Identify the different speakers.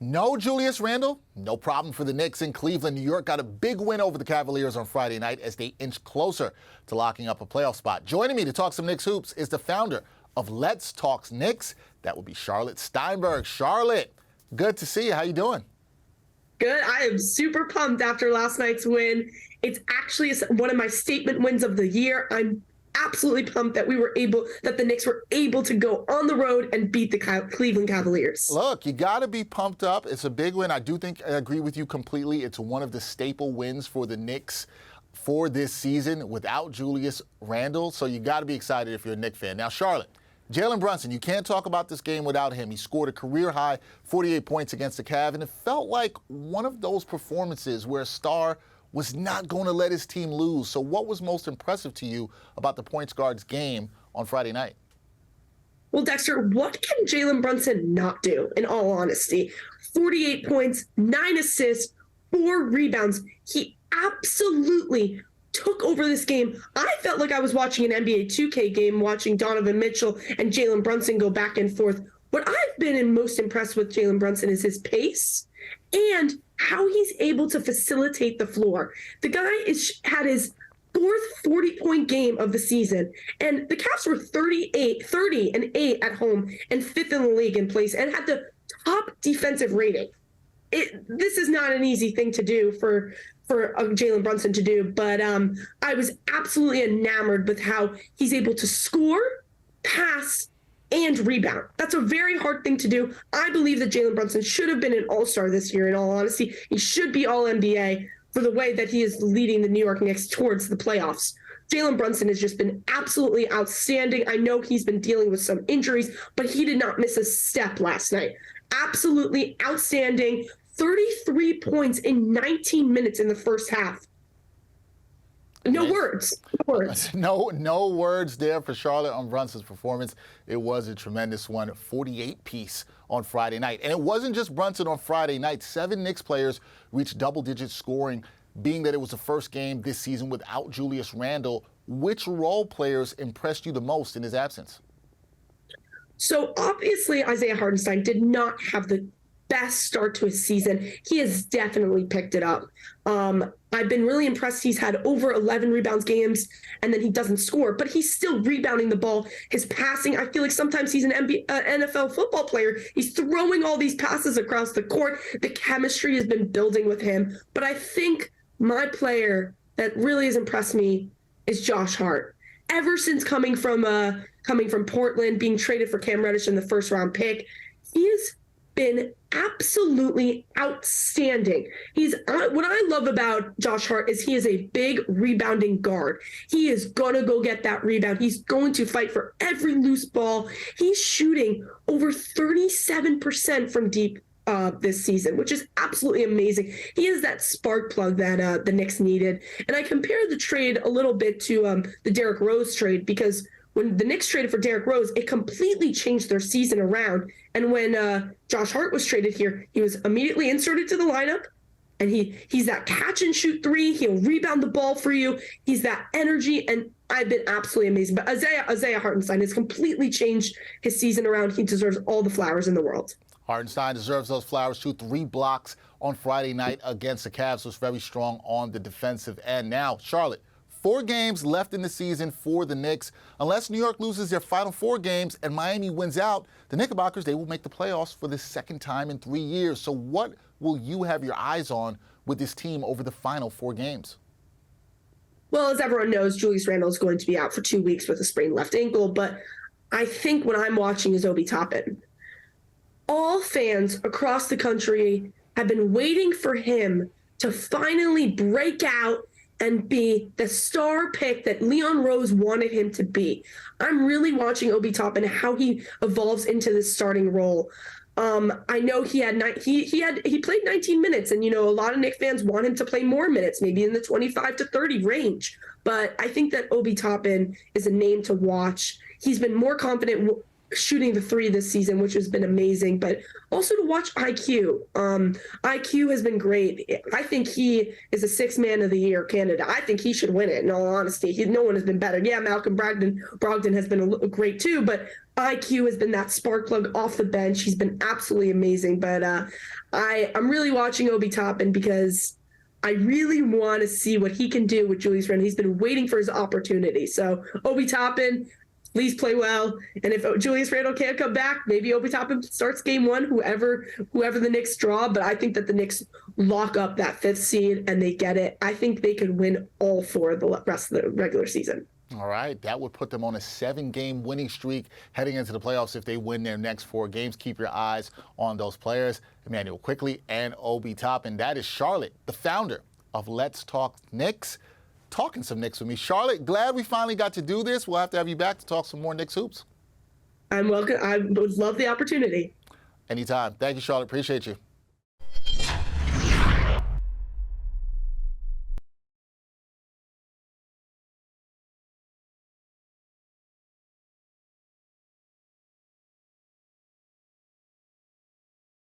Speaker 1: No Julius Randle, no problem for the Knicks in Cleveland. New York got a big win over the Cavaliers on Friday night as they inch closer to locking up a playoff spot. Joining me to talk some Knicks hoops is the founder of Let's Talk Knicks. That would be Charlotte Steinberg. Charlotte, good to see you. How you doing?
Speaker 2: Good. I am super pumped after last night's win. It's actually one of my statement wins of the year. I'm absolutely pumped that the Knicks were able to go on the road and beat the Cleveland Cavaliers.
Speaker 1: Look, you got to be pumped up. It's a big win. I agree with you completely. It's one of the staple wins for the Knicks for this season without Julius Randle. So you got to be excited if you're a Knicks fan. Now, Charlotte, Jalen Brunson, you can't talk about this game without him. He scored a career-high 48 points against the Cavs, and it felt like one of those performances where a star was not going to let his team lose. So what was most impressive to you about the points guard's game on Friday night?
Speaker 2: Well, Dexter, what can Jalen Brunson not do, in all honesty? 48 points, 9 assists, 4 rebounds. He absolutely took over this game. I felt like I was watching an NBA 2K game, watching Donovan Mitchell and Jalen Brunson go back and forth. What I've been most impressed with Jalen Brunson is his pace and how he's able to facilitate the floor. The guy had his fourth 40-point game of the season, and the Cavs were 30-8 at home and 5th in the league in place and had the top defensive rating. This is not an easy thing to do for Jalen Brunson to do, but I was absolutely enamored with how he's able to score, pass, and rebound. That's a very hard thing to do. I believe that Jalen Brunson should have been an all-star this year, in all honesty. He should be all-NBA for the way that he is leading the New York Knicks towards the playoffs. Jalen Brunson has just been absolutely outstanding. I know he's been dealing with some injuries, but he did not miss a step last night. Absolutely outstanding. 33 points in 19 minutes in the first half. No words.
Speaker 1: No words there for Charlotte on Brunson's performance. It was a tremendous one, 48-piece on Friday night. And it wasn't just Brunson on Friday night. 7 Knicks players reached double-digit scoring, being that it was the first game this season without Julius Randle. Which role players impressed you the most in his absence?
Speaker 2: So obviously Isaiah Hartenstein did not have the best start to his season. He has definitely picked it up. I've been really impressed. He's had over 11 rebounds games, and then he doesn't score, but he's still rebounding the ball. His passing, I feel like sometimes he's an NFL football player. He's throwing all these passes across the court. The chemistry has been building with him. But I think my player that really has impressed me is Josh Hart. Ever since coming from Portland, being traded for Cam Reddish in the first-round pick, he has been absolutely outstanding. What I love about Josh Hart is he is a big rebounding guard. He is going to go get that rebound. He's going to fight for every loose ball. He's shooting over 37% from deep this season, which is absolutely amazing. He is that spark plug that the Knicks needed. And I compare the trade a little bit to the Derrick Rose trade, because when the Knicks traded for Derrick Rose, it completely changed their season around. And when Josh Hart was traded here, he was immediately inserted to the lineup, and he's that catch and shoot 3. He'll rebound the ball for you. He's that energy, and I've been absolutely amazing. But Isaiah Hartenstein has completely changed his season around. He deserves all the flowers in the world.
Speaker 1: Hartenstein deserves those flowers too. 3 blocks on Friday night against the Cavs, was very strong on the defensive end. Now, Charlotte, 4 games left in the season for the Knicks. Unless New York loses their final 4 games and Miami wins out, the Knickerbockers, they will make the playoffs for the second time in 3 years. So what will you have your eyes on with this team over the final 4 games?
Speaker 2: Well, as everyone knows, Julius Randle is going to be out for 2 weeks with a sprained left ankle, but I think what I'm watching is Obi Toppin. All fans across the country have been waiting for him to finally break out and be the star pick that Leon Rose wanted him to be. I'm really watching Obi Toppin, how he evolves into this starting role. I know he played 19 minutes, and a lot of Knicks fans want him to play more minutes, maybe in the 25 to 30 range. But I think that Obi Toppin is a name to watch. He's been more confident shooting the 3 this season, which has been amazing, but also to watch IQ. IQ has been great. I think he is a 6th man of the year candidate. I think he should win it, in all honesty. No one has been better. Yeah, Malcolm Brogdon has been great too, but IQ has been that spark plug off the bench. He's been absolutely amazing. But I'm really watching Obi Toppin because I really want to see what he can do with Julius Randle. He's been waiting for his opportunity. So Obi Toppin, please play well. And if Julius Randle can't come back, maybe Obi Toppin starts game one, whoever the Knicks draw. But I think that the Knicks lock up that 5th seed and they get it. I think they could win all 4 of the rest of the regular season.
Speaker 1: All right, that would put them on a 7-game winning streak heading into the playoffs if they win their next 4 games. Keep your eyes on those players, Emmanuel Quickley and Obi Toppin. That is Charlotte, the founder of Let's Talk Knicks, talking some Knicks with me. Charlotte, glad we finally got to do this. We'll have to have you back to talk some more Knicks hoops.
Speaker 2: I'm welcome. I would love the opportunity.
Speaker 1: Anytime. Thank you, Charlotte. Appreciate you.